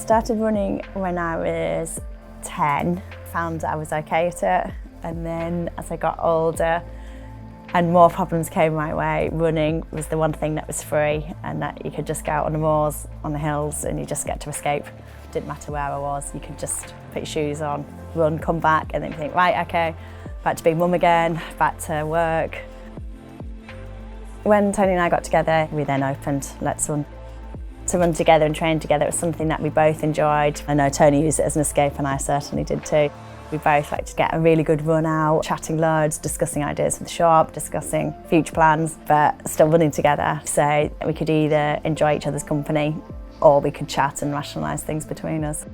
started running when I was 10, found I was okay at it, and then as I got older and more problems came my way, running was the one thing that was free and that you could just go out on the moors, on the hills, and you just get to escape. Didn't matter where I was, you could just put your shoes on, run, come back, and then think, right, okay, back to being mum again, back to work. When Tony and I got together, we then opened Let's Run. To run together and train together was something that we both enjoyed. I know Tony used it as an escape and I certainly did too. We both like to get a really good run out, chatting loads, discussing ideas for the shop, discussing future plans, but still running together. So we could either enjoy each other's company or we could chat and rationalise things between us.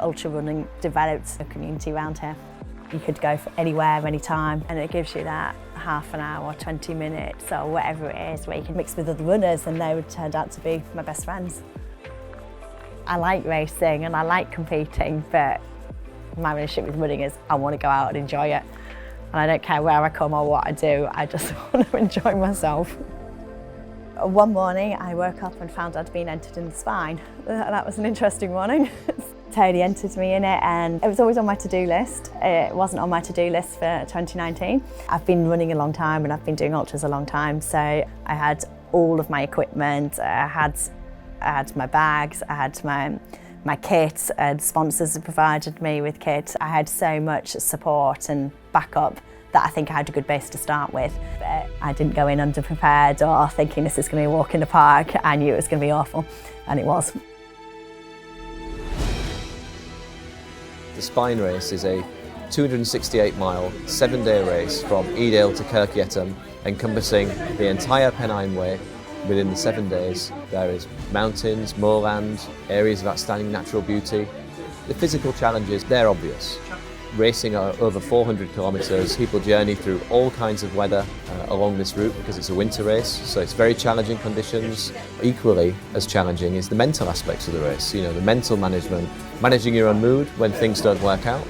Ultra running developed a community around here. You could go for anywhere, anytime, and it gives you that half an hour, 20 minutes or whatever it is where you can mix with other runners, and they would turn out to be my best friends. I like racing and I like competing, but my relationship with running is I want to go out and enjoy it. And I don't care where I come or what I do, I just want to enjoy myself. One morning I woke up and found I'd been entered in the Spine. That was an interesting morning. Tony entered me in it and it was always on my to-do list. It wasn't on my to-do list for 2019. I've been running a long time and I've been doing ultras a long time, so I had all of my equipment, I had my bags, I had my kit, and sponsors had provided me with kit. I had so much support and backup that I think I had a good base to start with. But I didn't go in underprepared or thinking this is going to be a walk in the park. I knew it was going to be awful, and it was. The Spine race is a 268-mile, 7-day race from Edale to Kirkyetum, encompassing the entire Pennine Way within the 7 days. There is mountains, moorland, areas of outstanding natural beauty. The physical challenges, they're obvious. Racing over 400 kilometres, people journey through all kinds of weather along this route because it's a winter race, so it's very challenging conditions. Equally as challenging is the mental aspects of the race, you know, the mental management, managing your own mood when things don't work out,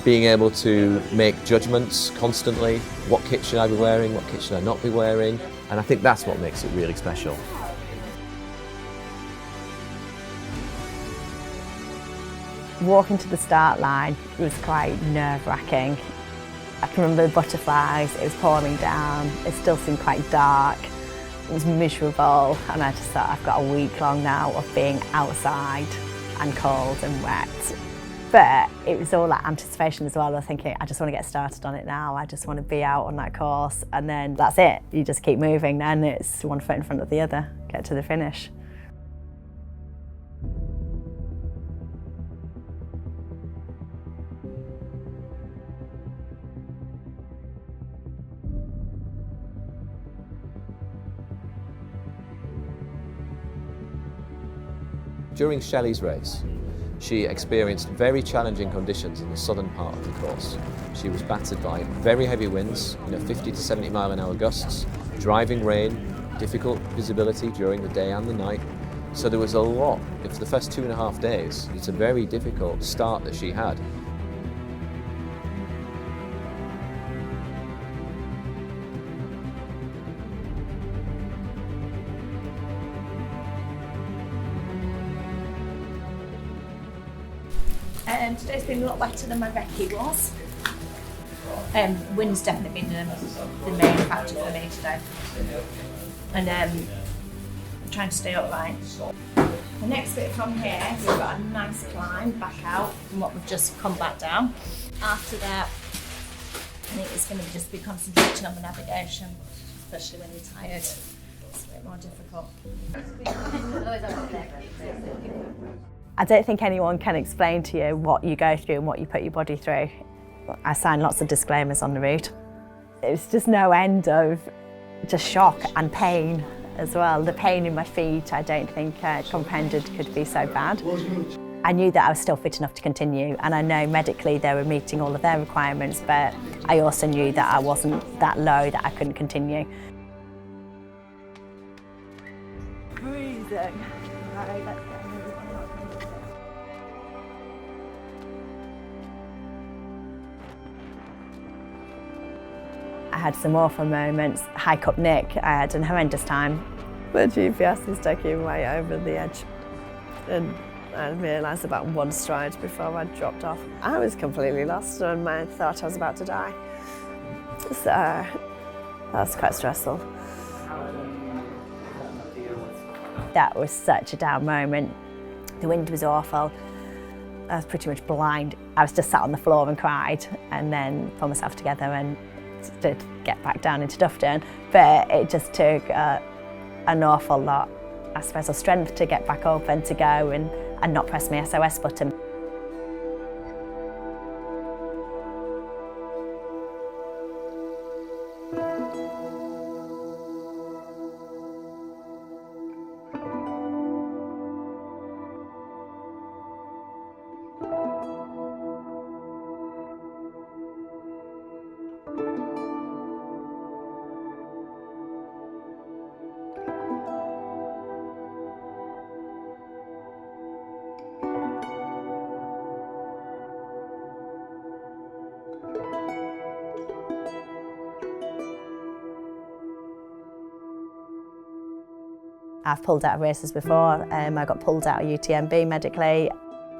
being able to make judgments constantly, what kit should I be wearing, what kit should I not be wearing, and I think that's what makes it really special. Walking to the start line was quite nerve-wracking. I can remember the butterflies, it was pouring down, it still seemed quite dark, it was miserable, and I just thought I've got a week long now of being outside and cold and wet. But it was all that anticipation as well. I was thinking, I just want to get started on it now, I just want to be out on that course, and then that's it, you just keep moving, then it's one foot in front of the other, get to the finish. During Shelli's race, she experienced very challenging conditions in the southern part of the course. She was battered by very heavy winds, 50 to 70 mile an hour gusts, driving rain, difficult visibility during the day and the night. So there was a lot. For the first 2.5 days, it's a very difficult start that she had. Today's been a lot wetter than my recce was. Wind's definitely been the main factor for me today. And I'm trying to stay upright. The next bit from here, we've got a nice climb back out from what we've just come back down. After that, I think it's going to just be concentrating on the navigation, especially when you're tired. It's a bit more difficult. I don't think anyone can explain to you what you go through and what you put your body through. I signed lots of disclaimers on the route. It was just no end of just shock and pain as well. The pain in my feet, I don't think comprehended could be so bad. I knew that I was still fit enough to continue, and I know medically they were meeting all of their requirements, but I also knew that I wasn't that low that I couldn't continue. Breathing. Right, let's go. I had some awful moments. Hike up Nick, I had an horrendous time. The GPS is taking way over the edge, and I realised about one stride before I dropped off. I was completely lost and I thought I was about to die. So that was quite stressful. That was such a down moment. The wind was awful. I was pretty much blind. I was just sat on the floor and cried, and then pulled myself together and did get back down into Dufton. But it just took an awful lot, I suppose, of strength to get back up and to go and not press my SOS button. I've pulled out of races before. I got pulled out of UTMB medically.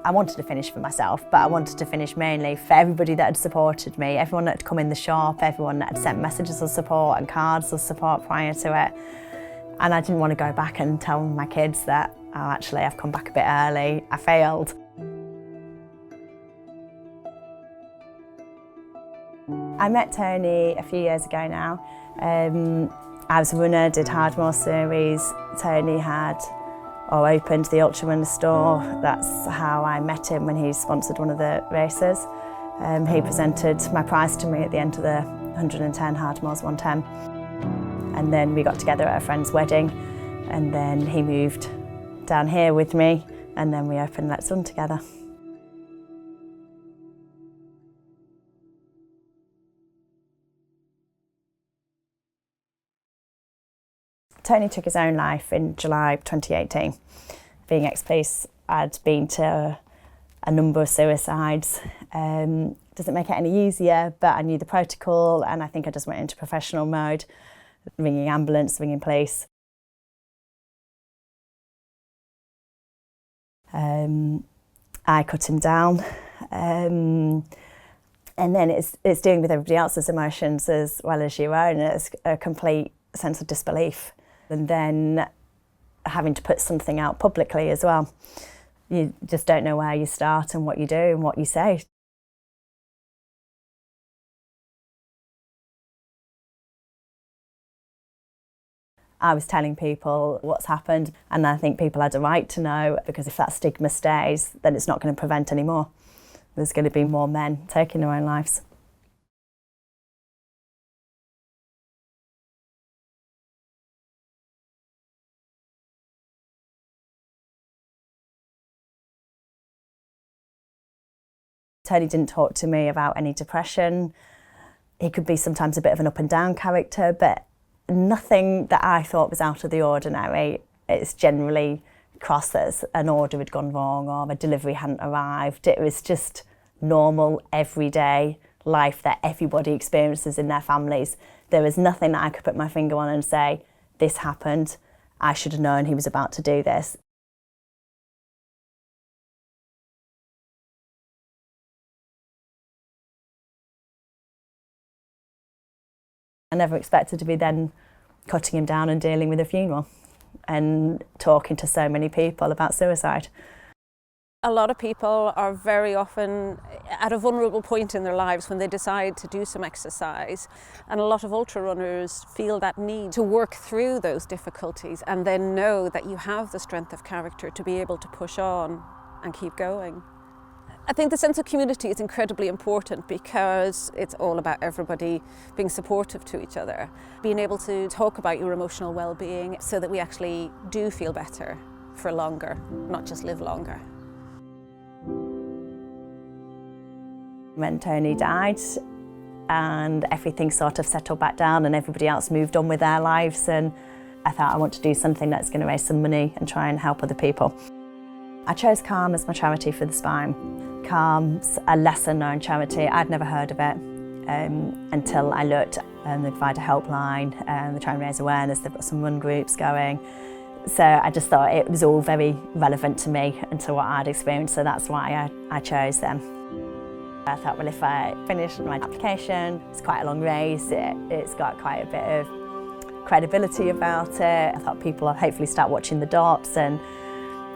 I wanted to finish for myself, but I wanted to finish mainly for everybody that had supported me, everyone that had come in the shop, everyone that had sent messages of support and cards of support prior to it. And I didn't want to go back and tell my kids that, oh, actually, I've come back a bit early, I failed. I met Tony a few years ago now. I was a runner, did Hardmoor series. Tony had opened the Ultra Runner store. That's how I met him when he sponsored one of the races. He presented my prize to me at the end of the 110 Hardmoors 110. And then we got together at a friend's wedding, and then he moved down here with me, and then we opened Let's Run together. Tony took his own life in July 2018. Being ex-police, I'd been to a number of suicides. Doesn't make it any easier, but I knew the protocol, and I think I just went into professional mode, ringing ambulance, ringing police. I cut him down, and then it's dealing with everybody else's emotions as well as your own. It's a complete sense of disbelief. And then having to put something out publicly as well. You just don't know where you start and what you do and what you say. I was telling people what's happened, and I think people had a right to know, because if that stigma stays, then it's not going to prevent any more. There's going to be more men taking their own lives. Tony didn't talk to me about any depression. He could be sometimes a bit of an up and down character, but nothing that I thought was out of the ordinary. It's generally crossed as an order had gone wrong or a delivery hadn't arrived. It was just normal, everyday life that everybody experiences in their families. There was nothing that I could put my finger on and say, this happened, I should have known he was about to do this. I never expected to be then cutting him down and dealing with a funeral and talking to so many people about suicide. A lot of people are very often at a vulnerable point in their lives when they decide to do some exercise, and a lot of ultra runners feel that need to work through those difficulties and then know that you have the strength of character to be able to push on and keep going. I think the sense of community is incredibly important because it's all about everybody being supportive to each other, being able to talk about your emotional well-being so that we actually do feel better for longer, not just live longer. When Tony died and everything sort of settled back down and everybody else moved on with their lives, and I thought I want to do something that's going to raise some money and try and help other people. I chose Calm as my charity for the spine. Calm's a lesser known charity. I'd never heard of it. until I looked and they provide a helpline and they try and raise awareness. They've got some run groups going. So I just thought it was all very relevant to me and to what I'd experienced, so that's why I chose them. I thought, well, if I finished my application, it's quite a long race, it's got quite a bit of credibility about it. I thought people will hopefully start watching the dots and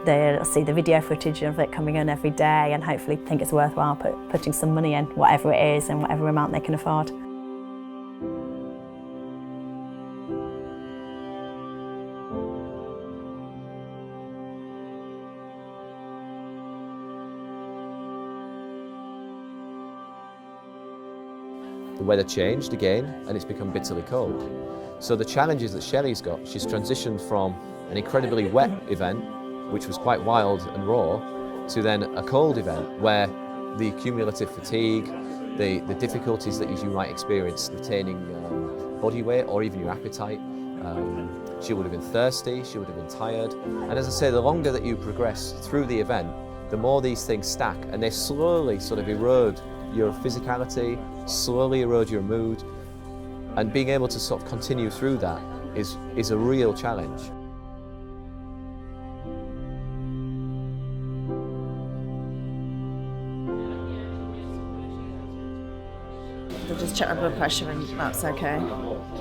they'll see the video footage of it coming in every day and hopefully think it's worthwhile putting some money in, whatever it is and whatever amount they can afford. The weather changed again and it's become bitterly cold. So the challenges that Shelli's got, she's transitioned from an incredibly wet event, which was quite wild and raw, to then a cold event where the cumulative fatigue, the difficulties that you might experience retaining body weight or even your appetite, she would have been thirsty, she would have been tired. And as I say, the longer that you progress through the event, the more these things stack and they slowly sort of erode your physicality, slowly erode your mood, and being able to sort of continue through that is a real challenge. They just checked my blood pressure and that's okay.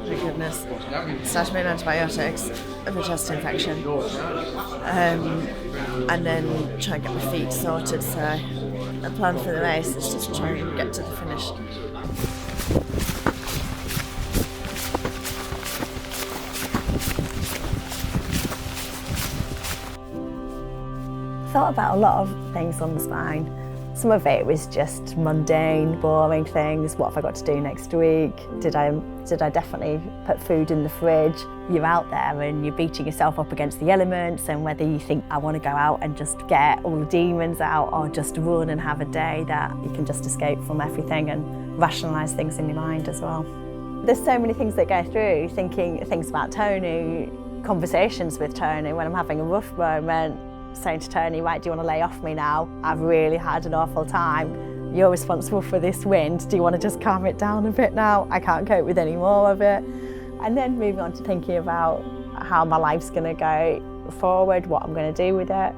Thank goodness. Started me on antibiotics of a chest infection. And then try and get my feet sorted, so the plan for the race is just to try and get to the finish. Thought about a lot of things on the spine. Some of it was just mundane, boring things. What have I got to do next week? Did I definitely put food in the fridge? You're out there and you're beating yourself up against the elements, and whether you think I want to go out and just get all the demons out or just run and have a day that you can just escape from everything and rationalise things in your mind as well. There's so many things that go through, thinking things about Tony, conversations with Tony when I'm having a rough moment, saying to Tony, right, do you want to lay off me now? I've really had an awful time. You're responsible for this wind. Do you want to just calm it down a bit now? I can't cope with any more of it. And then moving on to thinking about how my life's going to go forward, what I'm going to do with it.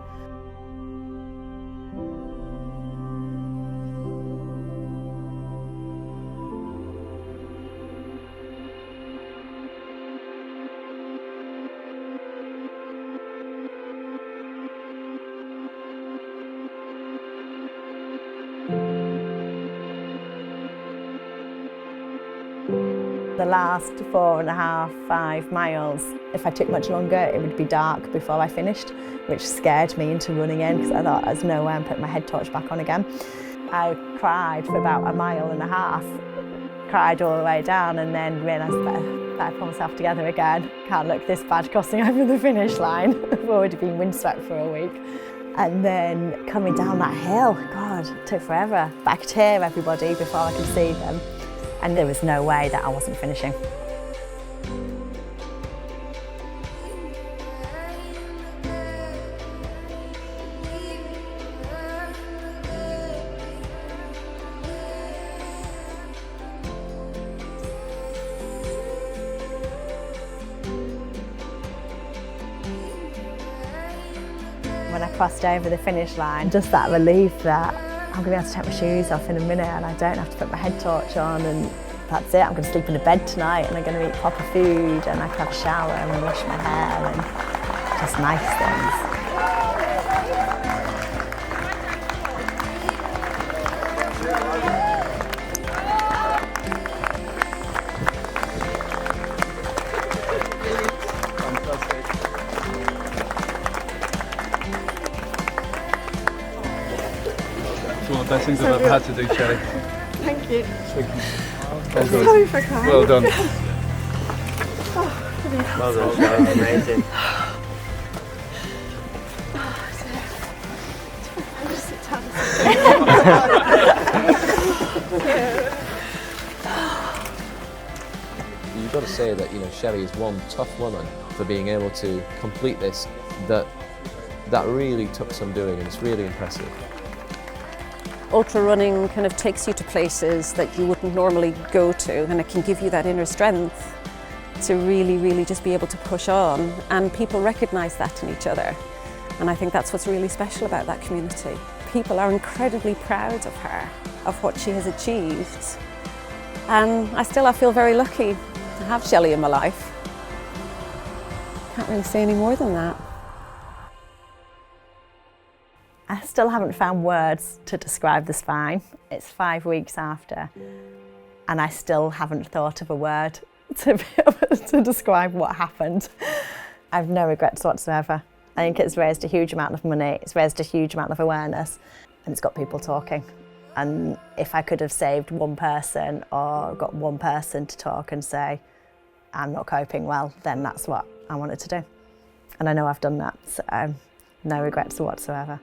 The last 4.5, 5 miles, if I took much longer, it would be dark before I finished, which scared me into running in because I thought there's no way I'm putting my head torch back on again. I cried for about 1.5 miles, cried all the way down and then realised better pull myself together again. Can't look this bad crossing over the finish line. I've already been windswept for a week. And then coming down that hill, God, it took forever. But I could hear everybody before I could see them. And there was no way that I wasn't finishing. When I crossed over the finish line, just that relief that I'm going to be able to take my shoes off in a minute and I don't have to put my head torch on, and that's it. I'm going to sleep in a bed tonight and I'm going to eat proper food and I can have a shower and wash my hair and just nice things. It's one of the best things I've ever had to do, Shelli. Thank you. Well done. Sorry for crying. Well done. Well done, Shelli. Amazing. Just sit down. You've got to say that, you know, Shelli is one tough woman for being able to complete this. That really took some doing, and it's really impressive. Ultra running kind of takes you to places that you wouldn't normally go to, and it can give you that inner strength to really, really just be able to push on, and people recognise that in each other. And I think that's what's really special about that community. People are incredibly proud of her, of what she has achieved. And I feel very lucky to have Shelli in my life. Can't really say any more than that. I still haven't found words to describe the spine. It's 5 weeks after, and I still haven't thought of a word to be able to describe what happened. I have no regrets whatsoever. I think it's raised a huge amount of money, it's raised a huge amount of awareness, and it's got people talking. And if I could have saved one person or got one person to talk and say, I'm not coping well, then that's what I wanted to do. And I know I've done that, so no regrets whatsoever.